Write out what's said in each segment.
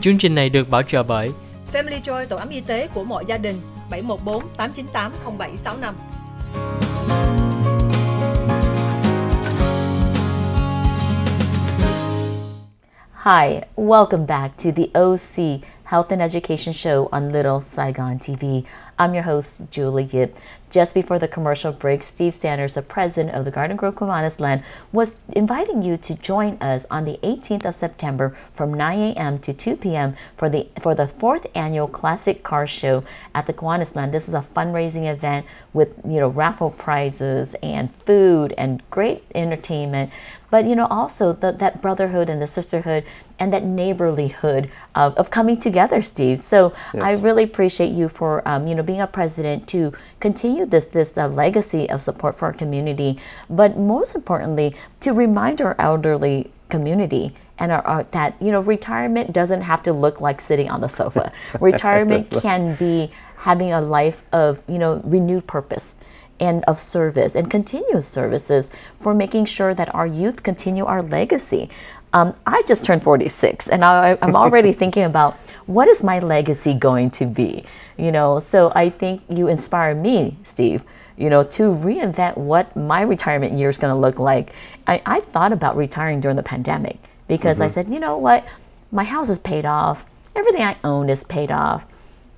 Chương trình này được bảo trợ bởi Family Joy, tổ ấm y tế của mọi gia đình, 714 898 0765. Hi, welcome back to the OC Health and Education Show on Little Saigon TV. I'm your host, Julie Yip. Just before the commercial break, Steve Sanders, the president of the Garden Grove Kiwaniland, was inviting you to join us on the 18th of September from 9 a.m. to 2 p.m. for the 4th annual Classic Car Show at the Kiwaniland. This is a fundraising event with, raffle prizes and food and great entertainment, but, also that brotherhood and the sisterhood and that neighborlyhood of coming together, Steve. So yes. I really appreciate you for, being a president to continue this legacy of support for our community, but most importantly, to remind our elderly community and that retirement doesn't have to look like sitting on the sofa. Retirement can be having a life of renewed purpose and of service and continuous services for making sure that our youth continue our legacy. I just turned 46 and I'm already thinking about what is my legacy going to be, so I think you inspire me, Steve, to reinvent what my retirement year is going to look like. I thought about retiring during the pandemic because I said, you know what, my house is paid off, everything I own is paid off.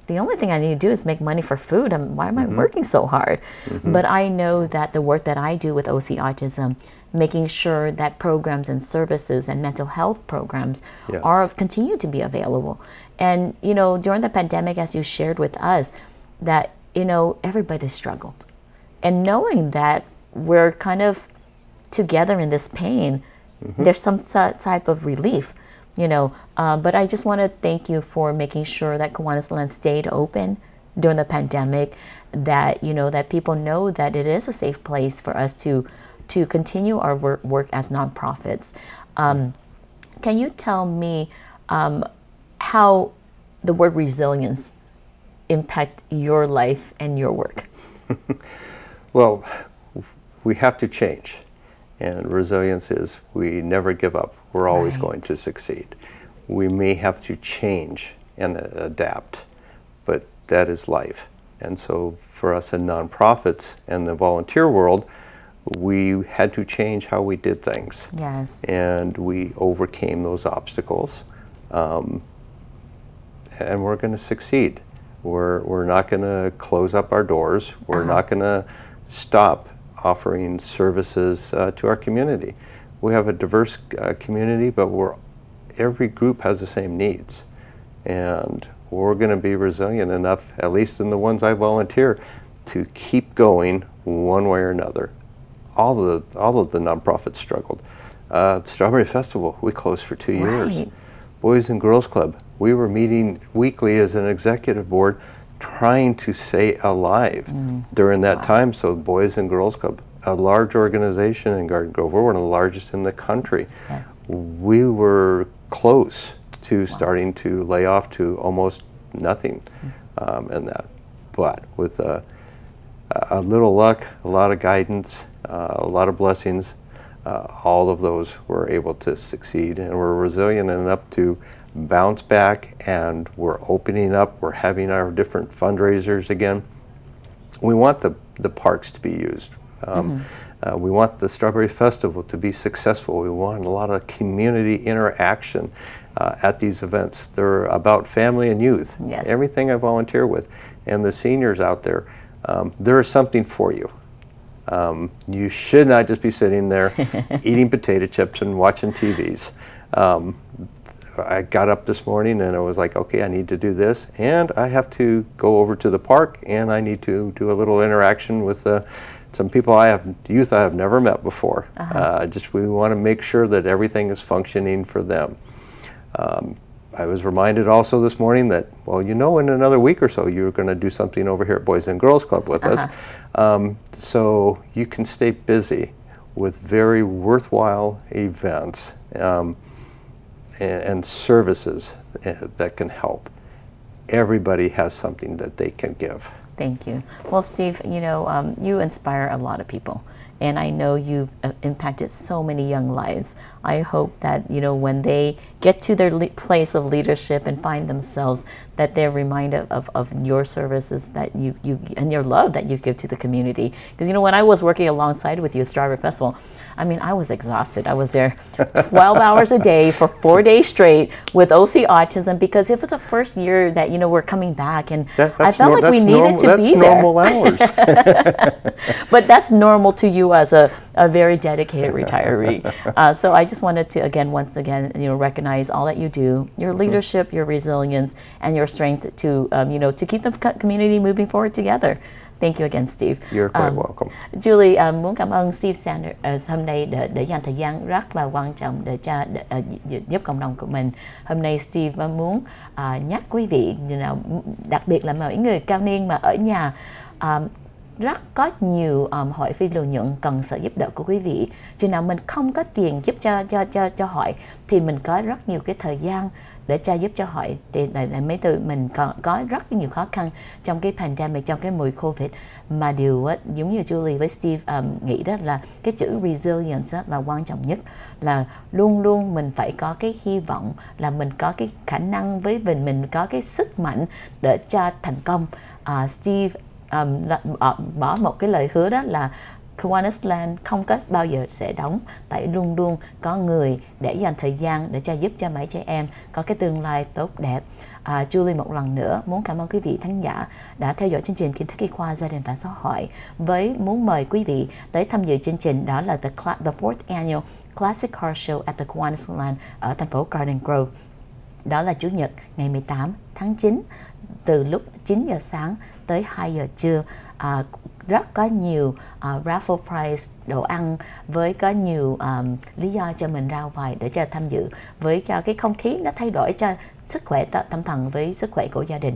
The only thing I need to do is make money for food. Why am I working so hard? But I know that the work that I do with OC Autism, making sure that programs and services and mental health programs continue to be available. And, during the pandemic, as you shared with us, that, everybody struggled. And knowing that we're kind of together in this pain, there's some type of relief. But I just want to thank you for making sure that Kiwaniland stayed open during the pandemic, that, that people know that it is a safe place for us to continue our work as nonprofits. Can you tell me how the word resilience impact your life and your work? Well, we have to change. And resilience is we never give up. We're always going to succeed. We may have to change and adapt, but that is life. And so for us in nonprofits and the volunteer world, we had to change how we did things. Yes. And we overcame those obstacles. And we're going to succeed. We're not going to close up our doors. We're not going to stop offering services to our community. We have a diverse community, but every group has the same needs. And we're going to be resilient enough, at least in the ones I volunteer, to keep going one way or another. All of the nonprofits struggled. Strawberry Festival, we closed for 2 years. Boys and Girls Club, we were meeting weekly as an executive board trying to stay alive during that time. So Boys and Girls Club, a large organization in Garden Grove, we're one of the largest in the country. Yes. We were close to starting to lay off to almost nothing in that. But with a little luck, a lot of guidance, a lot of blessings, all of those were able to succeed, and we're resilient enough to bounce back, and we're opening up. We're having our different fundraisers again. We want the parks to be used. We want the Strawberry Festival to be successful. We want a lot of community interaction at these events. They're about family and youth. Yes. Everything I volunteer with. And the seniors out there, there is something for you. You should not just be sitting there eating potato chips and watching TVs. I got up this morning and I was like, okay, I need to do this, and I have to go over to the park, and I need to do a little interaction with some people youth I have never met before. We want to make sure that everything is functioning for them. I was reminded also this morning that, well, in another week or so, you're going to do something over here at Boys and Girls Club with us. So you can stay busy with very worthwhile events and services that can help. Everybody has something that they can give. Thank you. Well, Steve, you inspire a lot of people. and I know you've impacted so many young lives. I hope that, you know, when they get to their place of leadership and find themselves, that they're reminded of your services that you and your love that you give to the community. Because, you know, when I was working alongside with you at Striver Festival, I mean, I was exhausted. I was there 12 hours a day for 4 days straight with OC Autism, because it was the first year that, you know, we're coming back, and I felt like we needed to be there. That's normal hours. But that's normal to you as a very dedicated retiree. So I just wanted to, once again, you know, recognize all that you do, your leadership, your resilience, and your strength to, you know, to keep the community moving forward together. Thank you again, Steve. You're quite welcome. Julie, muốn cảm ơn Steve Sanders hôm nay để dành thời gian rất là quan trọng để giúp cộng đồng của mình. Hôm nay Steve muốn nhắc quý vị, đặc biệt là mọi người cao niên mà ở nhà, rất có nhiều hỏi phi lợi nhuận cần sự giúp đỡ của quý vị. Chừng nào mình không có tiền giúp cho hỏi thì mình có rất nhiều cái thời gian để giúp cho họ, thì mấy tụi mình có rất nhiều khó khăn trong cái pandemic, trong cái mùa Covid, mà điều giống như Julie với Steve nghĩ đó là cái chữ resilience là quan trọng nhất, là luôn luôn mình phải có cái hy vọng, là mình có cái khả năng với mình có cái sức mạnh để cho thành công. Steve bỏ một cái lời hứa đó là Kiwaniland không có bao giờ sẽ đóng, tại luôn luôn có người để dành thời gian để giúp cho mấy trẻ em có cái tương lai tốt đẹp. Julie một lần nữa muốn cảm ơn quý vị khán giả đã theo dõi chương trình Kiến thức y khoa gia đình và xã hội, với muốn mời quý vị tới tham dự chương trình đó là the 4th Annual Classic Car Show at the Kiwaniland ở thành phố Garden Grove. Đó là Chủ nhật ngày 18 tháng 9 từ lúc 9 giờ sáng tới 2 giờ trưa. Rất có nhiều raffle prize, đồ ăn, với có nhiều lý do cho mình ra ngoài để cho tham dự, với cho cái không khí nó thay đổi cho sức khỏe tâm thần với sức khỏe của gia đình.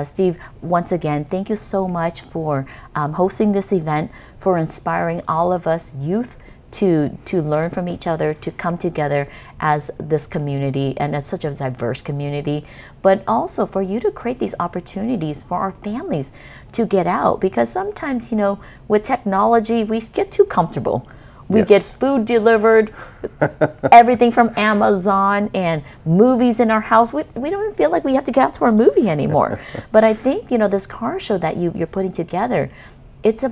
Steve, once again, thank you so much for hosting this event, for inspiring all of us youth to learn from each other, to come together as this community and as such a diverse community, but also for you to create these opportunities for our families to get out, because sometimes, you know, with technology, we get too comfortable. We get food delivered, everything from Amazon, and movies in our house. We don't even feel like we have to get out to our movie anymore. But I think, you know, this car show that you're putting together, it's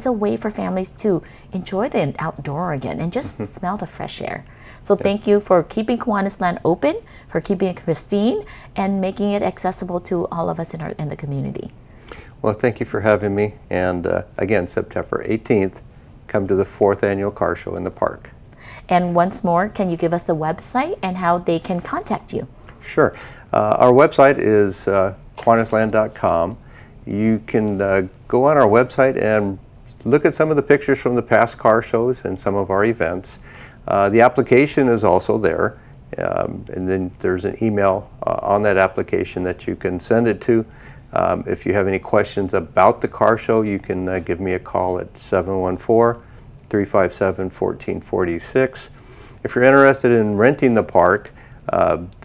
a way for families to enjoy the outdoor again and just smell the fresh air. So thank you for keeping Kiwaniland open, for keeping it pristine, and making it accessible to all of us in the community. Well, thank you for having me. And again, September 18th, come to the 4th Annual Car Show in the park. And once more, can you give us the website and how they can contact you? Sure. Our website is Kiwaniland.com. You can go on our website and look at some of the pictures from the past car shows and some of our events. The application is also there, and then there's an email on that application that you can send it to. If you have any questions about the car show, you can give me a call at 714-357-1446. If you're interested in renting the park,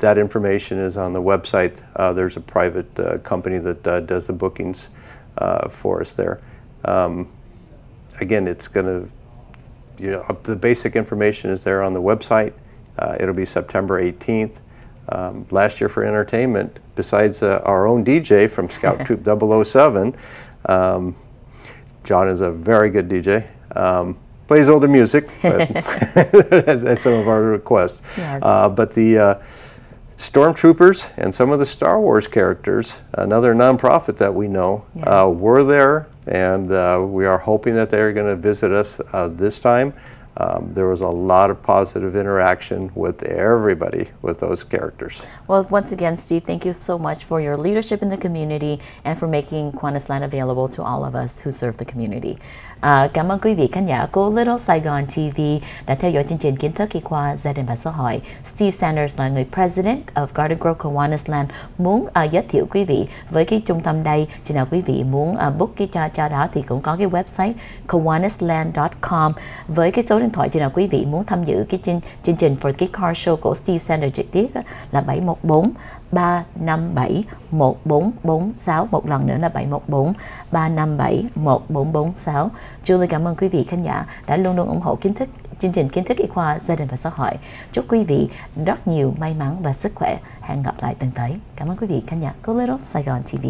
that information is on the website. There's a private company that does the bookings for us there. Again, it's going to, you know, the basic information is there on the website. It'll be September 18th. Last year for entertainment, besides our own DJ from Scout Troop 007, John is a very good DJ. Plays older music, but that's some of our requests. Yes. But the Stormtroopers and some of the Star Wars characters, another nonprofit that we know, were there, and we are hoping that they're going to visit us this time. There was a lot of positive interaction with everybody with those characters. Well, once again, Steve, thank you so much for your leadership in the community and for making Kiwaniland available to all of us who serve the community. Cảm ơn quý vị khán giả của Little Saigon TV đã theo dõi chương trình Kiến thức y khoa gia đình và xã hội. Steve Sanders là người President of Garden Grove Kiwaniland muốn giới thiệu quý vị với cái trung tâm đây. Chừng nào quý vị muốn book cái cho đó thì cũng có cái website kiwaniland.com với cái số điện thoại chừng nào quý vị muốn tham dự cái chương trình For cái Car Show của Steve Sanders trực tiếp là 714 357 1446. Một lần nữa là 714 357 1446. Julie cảm ơn quý vị khán giả đã luôn luôn ủng hộ chương trình kiến thức y khoa gia đình và xã hội. Chúc quý vị rất nhiều may mắn và sức khỏe. Hẹn gặp lại tuần tới. Cảm ơn quý vị khán giả của Little Saigon TV.